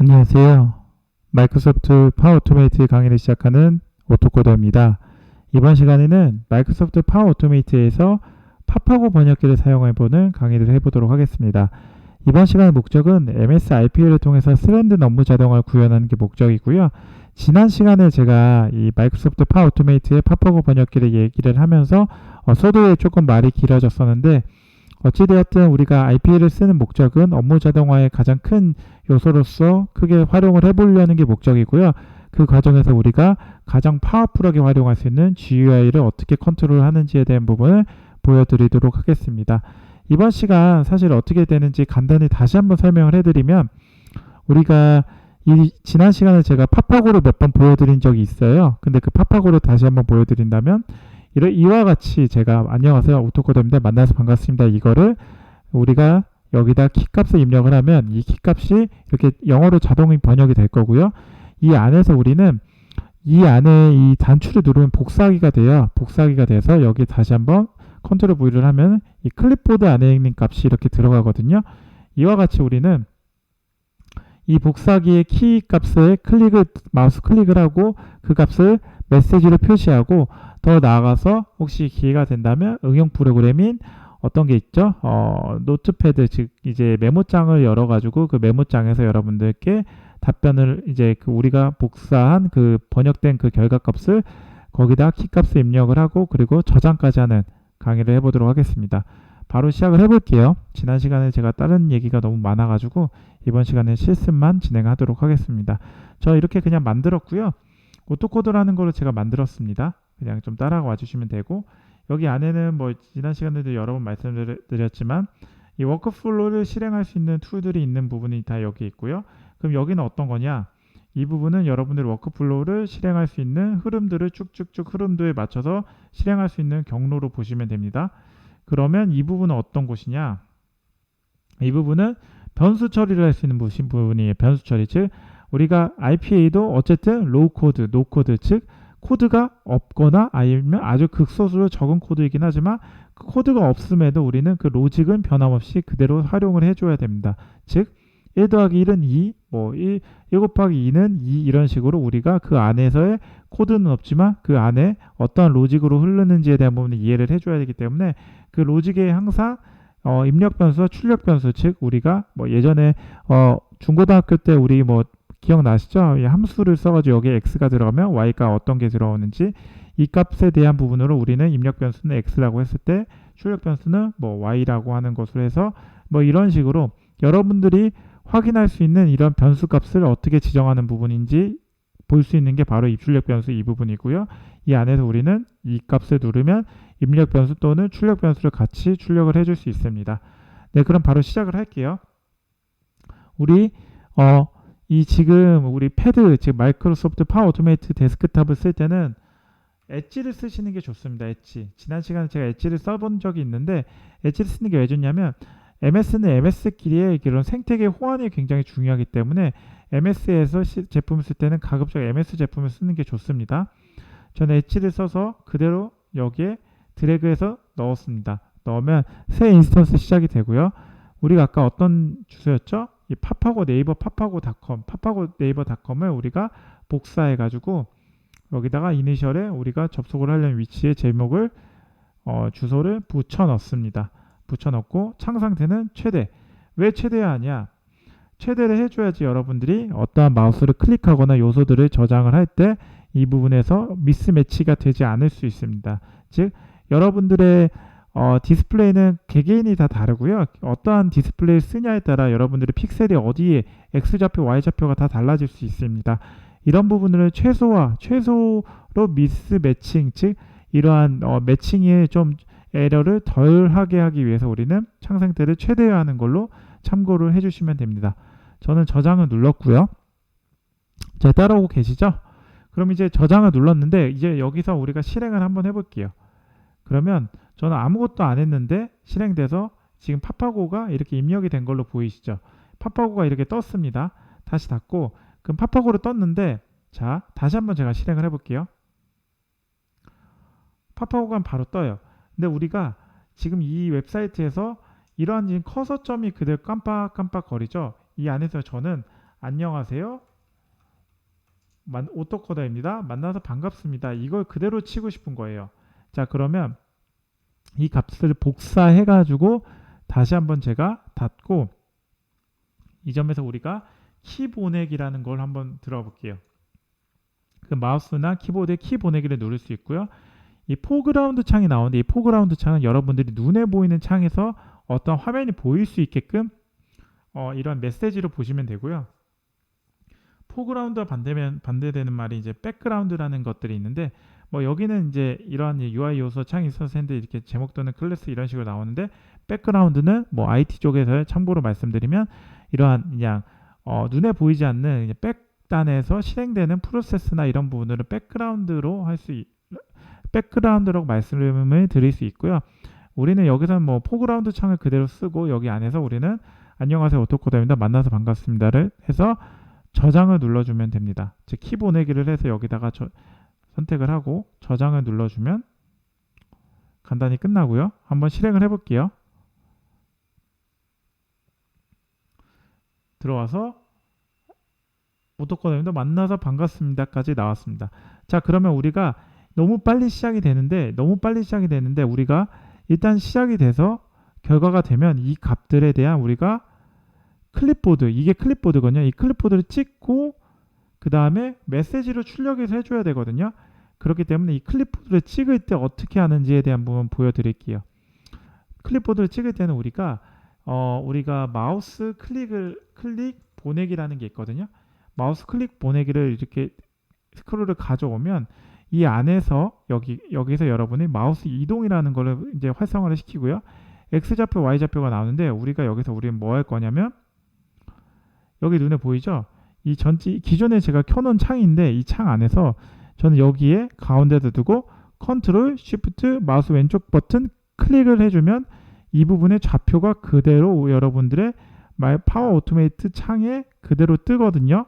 안녕하세요. 마이크로소프트 파워 오토메이트 강의를 시작하는 오토코더입니다. 이번 시간에는 마이크로소프트 파워 오토메이트에서 팝하고 번역기를 사용해보는 강의를 해보도록 하겠습니다. 이번 시간의 목적은 MS IPA를 통해서 스랜든 업무 자동화를 구현하는 게 목적이고요. 지난 시간에 제가 이 마이크로소프트 파워 오토메이트의 팝하고 번역기를 얘기를 하면서 소도에 조금 말이 길어졌었는데, 어찌되었든 우리가 IPA를 쓰는 목적은 업무 자동화의 가장 큰 요소로서 크게 활용을 해보려는 게 목적이고요. 그 과정에서 우리가 가장 파워풀하게 활용할 수 있는 GUI를 어떻게 컨트롤하는지에 대한 부분을 보여드리도록 하겠습니다. 이번 시간 사실 어떻게 되는지 간단히 다시 한번 설명을 해드리면, 우리가 이 지난 시간에 제가 팝하고를 몇 번 보여드린 적이 있어요. 근데 그 팝하고를 다시 한번 보여드린다면, 이와 같이 제가 안녕하세요 오토코더입니다 만나서 반갑습니다 이거를 우리가 여기다 키값을 입력을 하면 이 키값이 이렇게 영어로 자동이 번역이 될 거고요. 이 안에서 우리는 이 안에 이 단추를 누르면 복사하기가 돼요. 복사하기가 돼서 여기 다시 한번 컨트롤 V를 하면 이 클립보드 안에 있는 값이 이렇게 들어가거든요. 이와 같이 우리는 이 복사기의 키 값에 마우스 클릭을 하고 그 값을 메시지로 표시하고, 더 나아가서 혹시 기회가 된다면 응용 프로그램인 어떤 게 있죠? 노트패드, 즉 이제 메모장을 열어가지고 그 메모장에서 여러분들께 답변을 이제 그 우리가 복사한 그 번역된 그 결과값을 거기다 키값을 입력을 하고 그리고 저장까지 하는 강의를 해보도록 하겠습니다. 바로 시작을 해볼게요. 지난 시간에 제가 다른 얘기가 너무 많아가지고 이번 시간에 실습만 진행하도록 하겠습니다. 저 이렇게 그냥 만들었고요. 오토코드라는 거를 제가 만들었습니다. 그냥 좀 따라와 주시면 되고, 여기 안에는 뭐 지난 시간에도 여러 번 말씀드렸지만 이 워크플로우를 실행할 수 있는 툴들이 있는 부분이 다 여기 있고요. 그럼 여기는 어떤 거냐? 이 부분은 여러분들 워크플로우를 실행할 수 있는 흐름들을 쭉쭉쭉 흐름도에 맞춰서 실행할 수 있는 경로로 보시면 됩니다. 그러면 이 부분은 어떤 곳이냐? 이 부분은 변수 처리를 할 수 있는 부분이에요. 변수 처리, 즉 우리가 IPA도 어쨌든 로우 코드, 노 코드, 즉 코드가 없거나 아니면 아주 극소수로 적은 코드이긴 하지만 그 코드가 없음에도 우리는 그 로직은 변함없이 그대로 활용을 해줘야 됩니다. 즉 1 더하기 1은 2, 뭐 1 곱하기 2는 2 이런 식으로 우리가 그 안에서의 코드는 없지만 그 안에 어떠한 로직으로 흐르는지에 대한 부분을 이해를 해줘야 되기 때문에 그 로직에 항상 입력 변수와 출력 변수, 즉 우리가 뭐 예전에 중고등학교 때 우리 뭐 기억나시죠? 이 함수를 써가지고 여기에 x가 들어가면 y가 어떤 게 들어오는지 이 값에 대한 부분으로 우리는 입력 변수는 x라고 했을 때 출력 변수는 뭐 y라고 하는 것으로 해서 뭐 이런 식으로 여러분들이 확인할 수 있는 이런 변수 값을 어떻게 지정하는 부분인지 볼 수 있는 게 바로 입출력 변수 이 부분이고요. 이 안에서 우리는 이 값을 누르면 입력 변수 또는 출력 변수를 같이 출력을 해줄 수 있습니다. 네, 그럼 바로 시작을 할게요. 우리 이 지금 우리 패드, 즉 마이크로소프트 파워 오토메이트 데스크탑을 쓸 때는 엣지를 쓰시는 게 좋습니다. 엣지. 지난 시간에 제가 엣지를 써본 적이 있는데 엣지를 쓰는 게 왜 좋냐면 MS는 MS끼리의 그런 생태계 호환이 굉장히 중요하기 때문에 MS에서 제품을 쓸 때는 가급적 MS 제품을 쓰는 게 좋습니다. 저는 엣지를 써서 그대로 여기에 드래그해서 넣었습니다. 넣으면 새 인스턴스 시작이 되고요. 우리가 아까 어떤 주소였죠? 이 팝하고 네이버 팝하고닷컴, 팝하고 네이버닷컴을 우리가 복사해가지고 여기다가 이니셜에 우리가 접속을 하려는 위치의 제목을 주소를 붙여 넣습니다. 붙여 넣고 창 상태는 최대. 왜 최대야 하냐? 최대를 해줘야지 여러분들이 어떠한 마우스를 클릭하거나 요소들을 저장을 할 때 이 부분에서 미스매치가 되지 않을 수 있습니다. 즉 여러분들의 디스플레이는 개개인이 다 다르고요. 어떠한 디스플레이를 쓰냐에 따라 여러분들의 픽셀이 어디에 X좌표, Y좌표가 다 달라질 수 있습니다. 이런 부분을 최소로 미스 매칭, 즉 이러한 매칭의 좀 에러를 덜 하게 하기 위해서 우리는 창 상태를 최대화하는 걸로 참고를 해주시면 됩니다. 저는 저장을 눌렀고요. 잘 따라오고 계시죠? 그럼 이제 저장을 눌렀는데 이제 여기서 우리가 실행을 한번 해볼게요. 그러면 저는 아무것도 안 했는데 실행돼서 지금 팝하고가 이렇게 입력이 된 걸로 보이시죠? 팝하고가 이렇게 떴습니다. 다시 닫고, 그럼 팝하고로 떴는데, 자 다시 한번 제가 실행을 해볼게요. 팝하고가 바로 떠요. 근데 우리가 지금 이 웹사이트에서 이러한 커서점이 그대로 깜빡깜빡 거리죠. 이 안에서 저는 안녕하세요. 오토코더입니다. 만나서 반갑습니다. 이걸 그대로 치고 싶은 거예요. 자, 그러면 이 값을 복사해 가지고 다시 한번 제가 닫고 이 점에서 우리가 키 보내기라는 걸 한번 들어볼게요. 그 마우스나 키보드에 키 보내기를 누를 수 있고요. 이 포그라운드 창이 나오는데 이 포그라운드 창은 여러분들이 눈에 보이는 창에서 어떤 화면이 보일 수 있게끔 이런 메시지로 보시면 되고요. 포그라운드와 반대되는 말이 이제 백그라운드라는 것들이 있는데 뭐 여기는 이제 이러한 UI 요소 창이 있어서 했는데 이렇게 제목 또는 클래스 이런 식으로 나오는데 백그라운드는 뭐 IT 쪽에서 참고로 말씀드리면 이러한 그냥 눈에 보이지 않는 그냥 백단에서 실행되는 프로세스나 이런 부분들을 백그라운드라고 말씀을 드릴 수 있고요. 우리는 여기서는 뭐 포그라운드 창을 그대로 쓰고 여기 안에서 우리는 안녕하세요 오토코더입니다. 만나서 반갑습니다를 해서 저장을 눌러주면 됩니다. 즉 키 보내기를 해서 여기다가 선택을 하고 저장을 눌러주면 간단히 끝나고요. 한번 실행을 해볼게요. 들어와서 오토코더입니다. 만나서 반갑습니다까지 나왔습니다. 자, 그러면 우리가 너무 빨리 시작이 되는데 우리가 일단 시작이 돼서 결과가 되면 이 값들에 대한 우리가 클립보드, 이게 클립보드거든요. 이 클립보드를 찍고 그 다음에 메시지로 출력해서 해줘야 되거든요. 그렇기 때문에 이 클립보드를 찍을 때 어떻게 하는지에 대한 부분 보여드릴게요. 클립보드를 찍을 때는 우리가 마우스 클릭 보내기라는 게 있거든요. 마우스 클릭 보내기를 이렇게 스크롤을 가져오면 이 안에서 여기서 여러분이 마우스 이동이라는 거를 이제 활성화를 시키고요. X좌표, Y좌표가 나오는데 우리는 뭐 할 거냐면 여기 눈에 보이죠? 이 기존에 제가 켜놓은 창인데 이 창 안에서 저는 여기에 가운데다 두고 컨트롤, 쉬프트, 마우스 왼쪽 버튼 클릭을 해주면 이 부분의 좌표가 그대로 여러분들의 파워 오토메이트 창에 그대로 뜨거든요.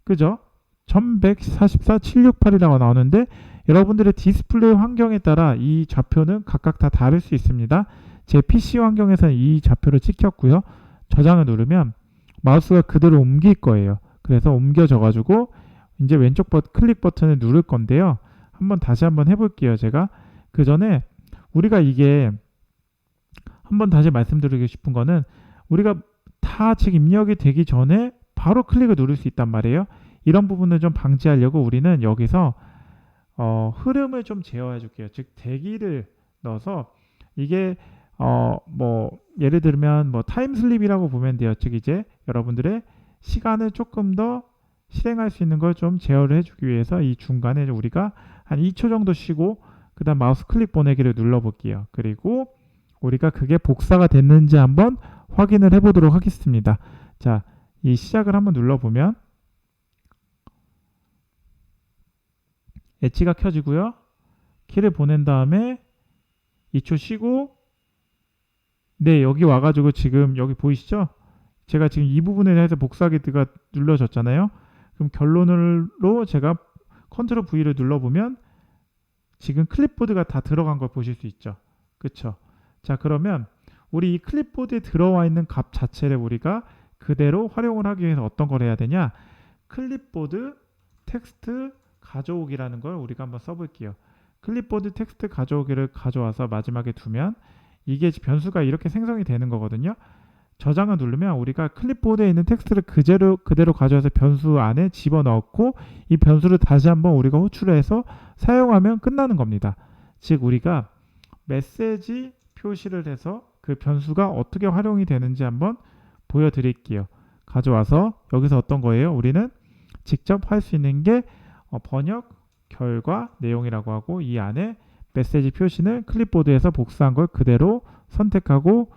그죠? 1144, 768이라고 나오는데 여러분들의 디스플레이 환경에 따라 이 좌표는 각각 다 다를 수 있습니다. 제 PC 환경에서는 이 좌표를 찍혔고요. 저장을 누르면 마우스가 그대로 옮길 거예요. 그래서 옮겨져 가지고 이제 왼쪽 클릭 버튼을 누를 건데요. 다시 한번 해볼게요. 제가 그 전에 우리가 이게 한번 다시 말씀드리고 싶은 거는 우리가 다 즉 입력이 되기 전에 바로 클릭을 누를 수 있단 말이에요. 이런 부분을 좀 방지하려고 우리는 여기서 흐름을 좀 제어해 줄게요. 즉 대기를 넣어서 이게 뭐 예를 들면 뭐 타임슬립이라고 보면 돼요. 즉 이제 여러분들의 시간을 조금 더 실행할 수 있는 걸 좀 제어를 해주기 위해서 이 중간에 우리가 한 2초 정도 쉬고 그 다음 마우스 클릭 보내기를 눌러볼게요. 그리고 우리가 그게 복사가 됐는지 한번 확인을 해보도록 하겠습니다. 자, 이 시작을 한번 눌러보면 엣지가 켜지고요. 키를 보낸 다음에 2초 쉬고 네, 여기 와가지고 지금 여기 보이시죠? 제가 지금 이 부분에 대해서 복사기가 눌러졌잖아요. 그럼 결론으로 제가 컨트롤 V를 눌러보면 지금 클립보드가 다 들어간 걸 보실 수 있죠. 그쵸? 자, 그러면 우리 이 클립보드에 들어와 있는 값 자체를 우리가 그대로 활용을 하기 위해서 어떤 걸 해야 되냐? 클립보드 텍스트 가져오기라는 걸 우리가 한번 써볼게요. 클립보드 텍스트 가져오기를 가져와서 마지막에 두면 이게 변수가 이렇게 생성이 되는 거거든요. 저장을 누르면 우리가 클립보드에 있는 텍스트를 그대로 가져와서 변수 안에 집어넣고 이 변수를 다시 한번 우리가 호출해서 사용하면 끝나는 겁니다. 즉 우리가 메시지 표시를 해서 그 변수가 어떻게 활용이 되는지 한번 보여드릴게요. 가져와서 여기서 어떤 거예요? 우리는 직접 할 수 있는 게 번역, 결과, 내용이라고 하고 이 안에 메시지 표시는 클립보드에서 복사한 걸 그대로 선택하고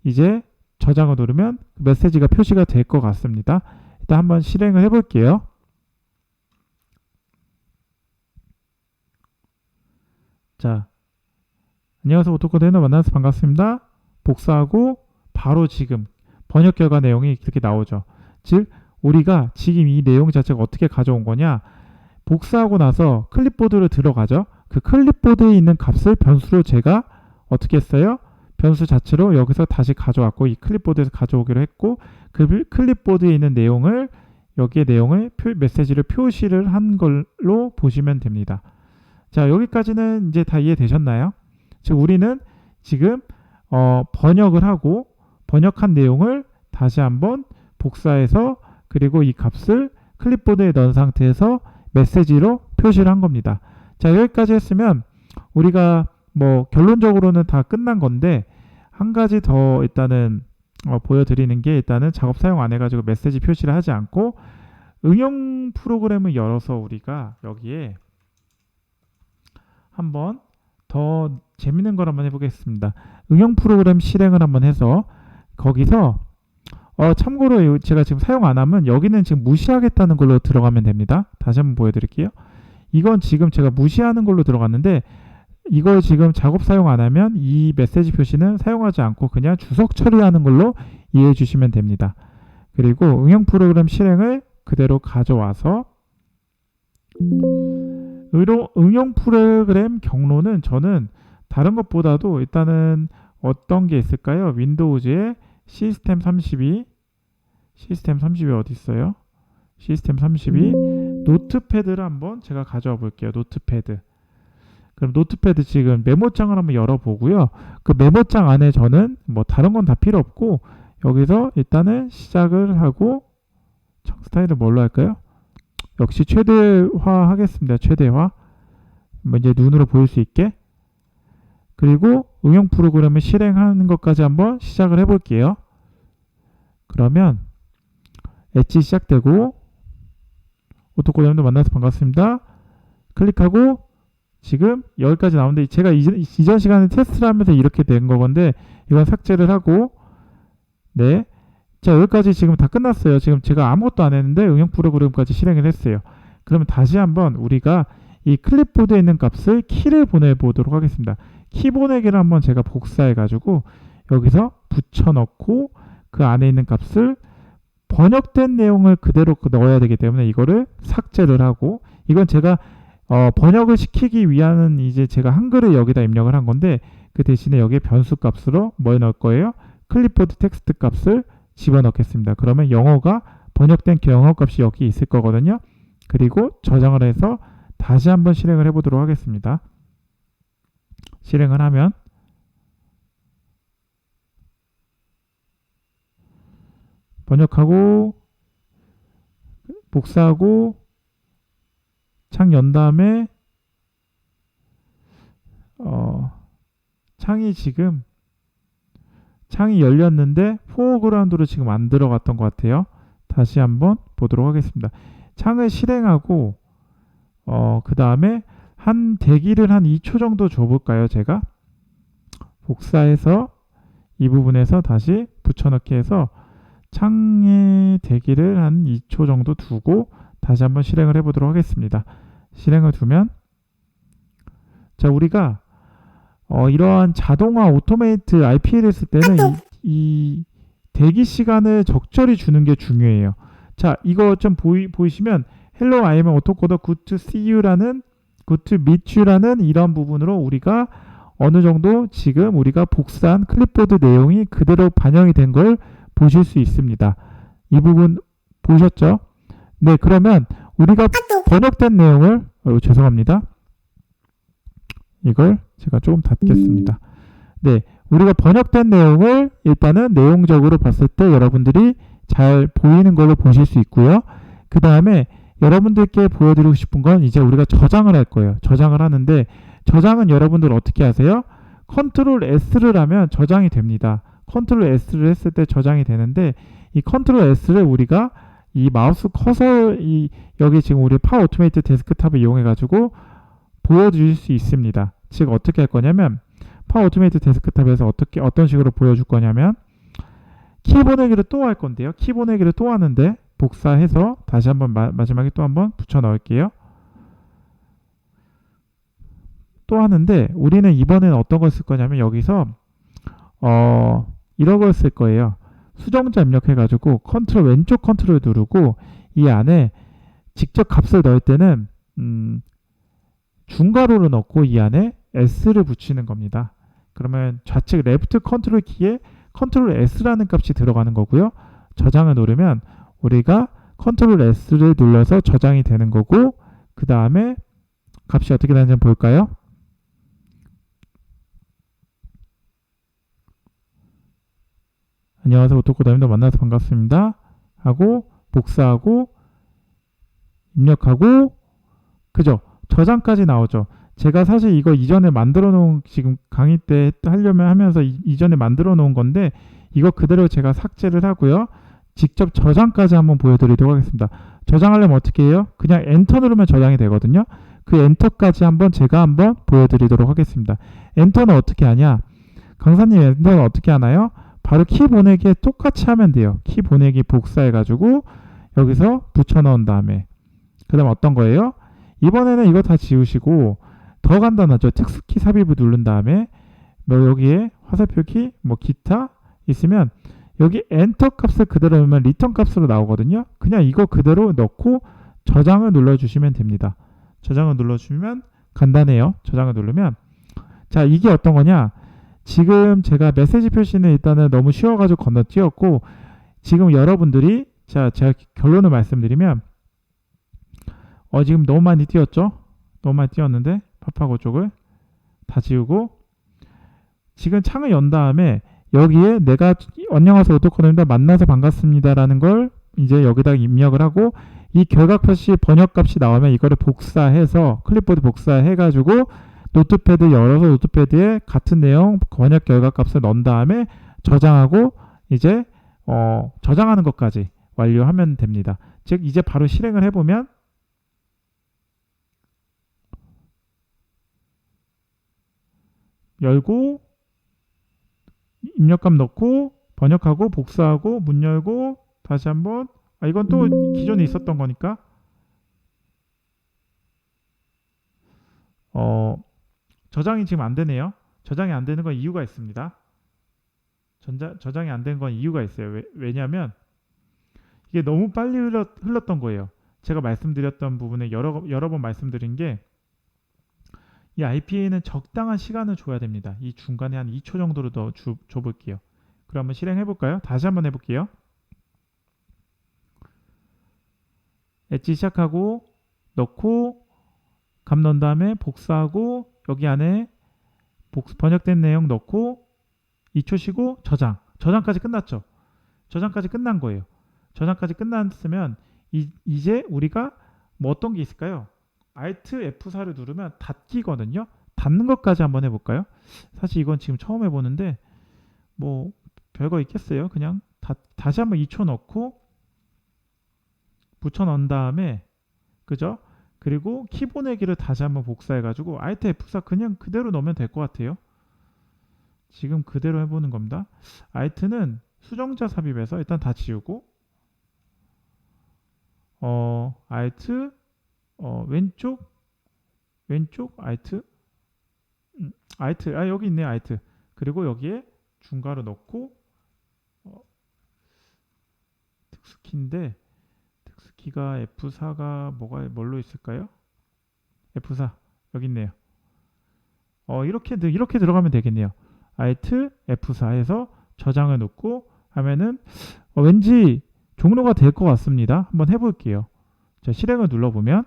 이제 저장을 누르면 메시지가 표시가 될 것 같습니다. 일단 한번 실행을 해볼게요. 자, 안녕하세요. 오토코드에서 만나서 반갑습니다. 복사하고 바로 지금 번역 결과 내용이 이렇게 나오죠. 즉 우리가 지금 이 내용 자체가 어떻게 가져온 거냐, 복사하고 나서 클립보드로 들어가죠. 그 클립보드에 있는 값을 변수로 제가 어떻게 했어요? 변수 자체로 여기서 다시 가져왔고 이 클립보드에서 가져오기로 했고 그 클립보드에 있는 내용을 여기에 내용을 메시지를 표시를 한 걸로 보시면 됩니다. 자, 여기까지는 이제 다 이해되셨나요? 즉 우리는 지금 번역을 하고 번역한 내용을 다시 한번 복사해서 그리고 이 값을 클립보드에 넣은 상태에서 메시지로 표시를 한 겁니다. 자, 여기까지 했으면 우리가 뭐 결론적으로는 다 끝난 건데 한 가지 더 일단은 보여드리는 게 일단은 작업 사용 안 해가지고 메시지 표시를 하지 않고 응용 프로그램을 열어서 우리가 여기에 한번 더 재밌는 걸 한번 해보겠습니다. 응용 프로그램 실행을 한번 해서 거기서 참고로 제가 지금 사용 안 하면 여기는 지금 무시하겠다는 걸로 들어가면 됩니다. 다시 한번 보여드릴게요. 이건 지금 제가 무시하는 걸로 들어갔는데 이걸 지금 작업 사용 안 하면 이 메시지 표시는 사용하지 않고 그냥 주석 처리하는 걸로 이해해 주시면 됩니다. 그리고 응용 프로그램 실행을 그대로 가져와서 응용 프로그램 경로는 저는 다른 것보다도 일단은 어떤 게 있을까요? 윈도우즈에 시스템 32 어디 있어요? 시스템 32 노트패드를 한번 제가 가져와 볼게요. 노트패드. 그럼 노트패드 지금 메모장을 한번 열어보고요. 그 메모장 안에 저는 뭐 다른 건 다 필요 없고 여기서 일단은 시작을 하고 청 스타일을 뭘로 할까요? 역시 최대화 하겠습니다. 최대화. 뭐 이제 눈으로 보일 수 있게. 그리고 응용 프로그램을 실행하는 것까지 한번 시작을 해볼게요. 그러면 엣지 시작되고 오토코드님도 만나서 반갑습니다. 클릭하고 지금 여기까지 나오는데 제가 이전 시간에 테스트를 하면서 이렇게 된 거건데 이건 삭제를 하고 네. 자, 여기까지 지금 다 끝났어요. 지금 제가 아무것도 안 했는데 응용 프로그램까지 실행을 했어요. 그러면 다시 한번 우리가 이 클립보드에 있는 값을 키를 보내보도록 하겠습니다. 키 보내기를 한번 제가 복사해 가지고 여기서 붙여넣고 그 안에 있는 값을 번역된 내용을 그대로 넣어야 되기 때문에 이거를 삭제를 하고 이건 제가 번역을 시키기 위한 이제 제가 한글을 여기다 입력을 한 건데 그 대신에 여기에 변수 값으로 뭘 넣을 거예요? 클립보드 텍스트 값을 집어넣겠습니다. 그러면 영어가 번역된 영어 값이 여기 있을 거거든요. 그리고 저장을 해서 다시 한번 실행을 해보도록 하겠습니다. 실행을 하면 번역하고 복사하고 창 연 다음에 창이 열렸는데 포어그라운드로 지금 안 들어갔던 것 같아요. 다시 한번 보도록 하겠습니다. 창을 실행하고 그 다음에 대기를 한 2초 정도 줘볼까요? 제가 복사해서 이 부분에서 다시 붙여넣기 해서 창의 대기를 한 2초 정도 두고 다시 한번 실행을 해보도록 하겠습니다. 실행을 두면 자 우리가 이러한 자동화 오토메이트 RPA를 쓸 때는 이 대기 시간을 적절히 주는 게 중요해요. 자 이거 좀 보이시면 Hello, I am autocoder. Good to see you라는 Good to meet you라는 이런 부분으로 우리가 어느 정도 지금 우리가 복사한 클립보드 내용이 그대로 반영이 된 걸 보실 수 있습니다. 이 부분 보셨죠? 네, 그러면 우리가 번역된 내용을 죄송합니다. 이걸 제가 조금 닫겠습니다. 네, 우리가 번역된 내용을 일단은 내용적으로 봤을 때 여러분들이 잘 보이는 걸로 보실 수 있고요. 그 다음에 여러분들께 보여드리고 싶은 건 이제 우리가 저장을 할 거예요. 저장을 하는데 저장은 여러분들 어떻게 하세요? 컨트롤 S를 하면 저장이 됩니다. 컨트롤 S를 했을 때 저장이 되는데 이 컨트롤 S를 우리가 이 마우스 커서 여기 지금 우리 파워 오토메이트 데스크탑을 이용해 가지고 보여줄 수 있습니다. 즉 어떻게 할 거냐면 파워 오토메이트 데스크탑에서 어떤 식으로 보여줄 거냐면 키 보내기를 또 할 건데요. 키 보내기를 또 하는데 복사해서 다시 한번 마지막에 또 한번 붙여 넣을게요. 또 하는데 우리는 이번에는 어떤 걸 쓸 거냐면 여기서 이런 걸 쓸 거예요. 수정자 입력해 가지고 왼쪽 컨트롤 누르고 이 안에 직접 값을 넣을 때는 중괄호를 넣고 이 안에 S를 붙이는 겁니다. 그러면 좌측 레프트 컨트롤 키에 컨트롤 S라는 값이 들어가는 거고요. 저장을 누르면 우리가 컨트롤 S를 눌러서 저장이 되는 거고, 그 다음에 값이 어떻게 되는지 한번 볼까요? 안녕하세요. 오토코드입니다. 만나서 반갑습니다. 하고 복사하고 입력하고, 그죠? 저장까지 나오죠. 제가 사실 이거 이전에 만들어 놓은, 지금 강의 때 하려면 하면서 이전에 만들어 놓은 건데, 이거 그대로 제가 삭제를 하고요. 직접 저장까지 한번 보여드리도록 하겠습니다. 저장하려면 어떻게 해요? 그냥 엔터 누르면 저장이 되거든요. 그 엔터까지 제가 한번 보여드리도록 하겠습니다. 엔터는 어떻게 하냐? 강사님, 엔터는 어떻게 하나요? 바로 키 보내기에 똑같이 하면 돼요. 키 보내기 복사해가지고 여기서 붙여 넣은 다음에, 그 다음 어떤 거예요? 이번에는 이거 다 지우시고, 더 간단하죠. 특수키 삽입을 누른 다음에 뭐 여기에 화살표 키, 뭐 기타 있으면 여기 엔터 값을 그대로 넣으면 리턴 값으로 나오거든요. 그냥 이거 그대로 넣고 저장을 눌러주시면 됩니다. 저장을 눌러주면 간단해요. 저장을 누르면, 자, 이게 어떤 거냐? 지금 제가 메시지 표시는 일단은 너무 쉬워가지고 건너뛰었고, 지금 여러분들이, 자, 제가 결론을 말씀드리면, 지금 너무 많이 띄었죠? 너무 많이 띄었는데 파파고 쪽을 다 지우고, 지금 창을 연 다음에 여기에 내가 안녕하세요 오토코드입니다. 만나서 반갑습니다 라는 걸 이제 여기다가 입력을 하고, 이 결각 표시 번역값이 나오면 이거를 복사해서 클립보드 복사해가지고 노트패드 열어서 노트패드에 같은 내용 번역 결각 값을 넣은 다음에 저장하고, 이제 저장하는 것까지 완료하면 됩니다. 즉 이제 바로 실행을 해보면, 열고 입력값 넣고 번역하고 복사하고 문 열고 다시 한번, 이건 또 기존에 있었던 거니까 저장이 지금 안 되네요. 저장이 안 되는 건 이유가 있습니다. 저장이 안 되는 건 이유가 있어요. 왜냐하면 이게 너무 빨리 흘렀던 거예요. 제가 말씀드렸던 부분에 여러 번 말씀드린 게, 이 IPA는 적당한 시간을 줘야 됩니다. 이 중간에 한 2초 정도로 더 줘볼게요. 그럼 한번 실행해 볼까요? 다시 한번 해볼게요. 엣지 시작하고 넣고 값 넣은 다음에 복사하고 여기 안에 번역된 내용 넣고 2초 쉬고 저장까지 끝났죠. 저장까지 끝난 거예요. 저장까지 끝났으면 이제 우리가 뭐 어떤 게 있을까요? Alt F4를 누르면 닫기거든요. 닫는 것까지 한번 해볼까요? 사실 이건 지금 처음 해보는데 뭐 별거 있겠어요. 그냥 다시 한번 2초 넣고 붙여 넣은 다음에, 그죠? 그리고 키 보내기를 다시 한번 복사해가지고 Alt F4 그냥 그대로 넣으면 될 것 같아요. 지금 그대로 해보는 겁니다. Alt는 수정자 삽입해서 일단 다 지우고, Alt 왼쪽 Alt 여기 있네요. Alt. 그리고 여기에 중괄호 넣고, 특수키인데 특수키가 F4가 뭘로 있을까요? F4 여기 있네요. 이렇게 들어가면 되겠네요. Alt F4 해서 저장을 놓고 하면은 왠지 종료가 될 것 같습니다. 한번 해볼게요. 자, 실행을 눌러보면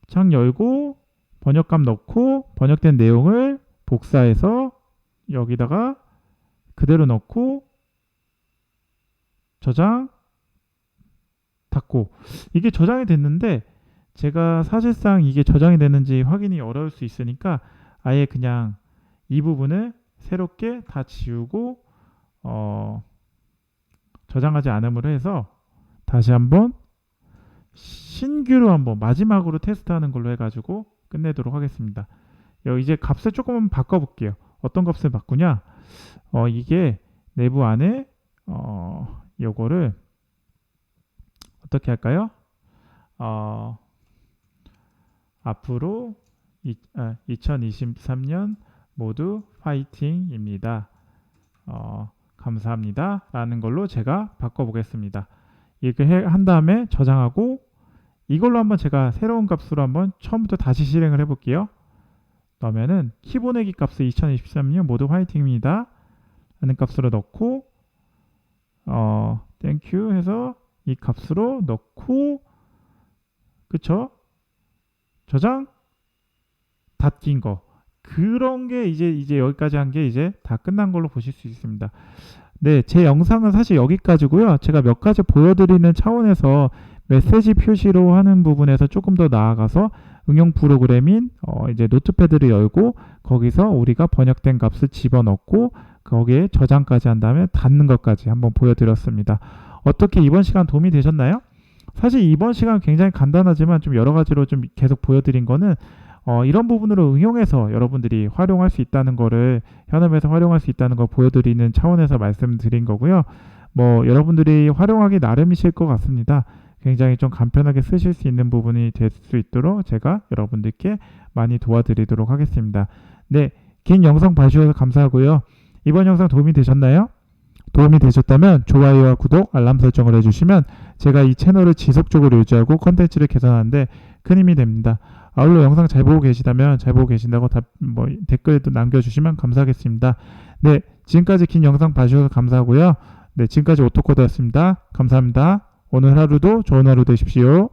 창 열고 번역값 넣고 번역된 내용을 복사해서 여기다가 그대로 넣고 저장 닫고, 이게 저장이 됐는데 제가 사실상 이게 저장이 됐는지 확인이 어려울 수 있으니까 아예 그냥 이 부분을 새롭게 다 지우고 저장하지 않음으로 해서 다시 한번 신규로 한번 마지막으로 테스트하는 걸로 해가지고 끝내도록 하겠습니다. 이제 값을 조금 바꿔볼게요. 어떤 값을 바꾸냐? 이게 내부 안에 요거를 어떻게 할까요? 앞으로 2023년 모두 파이팅입니다. 감사합니다 라는 걸로 제가 바꿔보겠습니다. 이렇게 한 다음에 저장하고, 이걸로 한번 제가 새로운 값으로 한번 처음부터 다시 실행을 해볼게요. 넣으면은 키 보내기 값을 2023년 모두 화이팅입니다 라는 값으로 넣고 땡큐 해서 이 값으로 넣고, 그쵸? 저장, 닫긴 거. 그런 게 이제 여기까지 한 게 이제 다 끝난 걸로 보실 수 있습니다. 네, 제 영상은 사실 여기까지고요. 제가 몇 가지 보여드리는 차원에서 메시지 표시로 하는 부분에서 조금 더 나아가서 응용 프로그램인 이제 노트패드를 열고 거기서 우리가 번역된 값을 집어넣고 거기에 저장까지 한 다음에 닫는 것까지 한번 보여드렸습니다. 어떻게 이번 시간 도움이 되셨나요? 사실 이번 시간 굉장히 간단하지만 좀 여러 가지로 좀 계속 보여드린 거는 이런 부분으로 응용해서 여러분들이 활용할 수 있다는 거를 현업에서 활용할 수 있다는 걸 보여드리는 차원에서 말씀드린 거고요. 뭐 여러분들이 활용하기 나름이실 것 같습니다. 굉장히 좀 간편하게 쓰실 수 있는 부분이 될 수 있도록 제가 여러분들께 많이 도와드리도록 하겠습니다. 네, 긴 영상 봐주셔서 감사하고요. 이번 영상 도움이 되셨나요? 도움이 되셨다면 좋아요와 구독, 알람 설정을 해주시면 제가 이 채널을 지속적으로 유지하고 컨텐츠를 개선하는데 큰 힘이 됩니다. 아울러 영상 잘 보고 계시다면 잘 보고 계신다고 댓글도 남겨주시면 감사하겠습니다. 네, 지금까지 긴 영상 봐주셔서 감사하고요. 네, 지금까지 오토코드였습니다. 감사합니다. 오늘 하루도 좋은 하루 되십시오.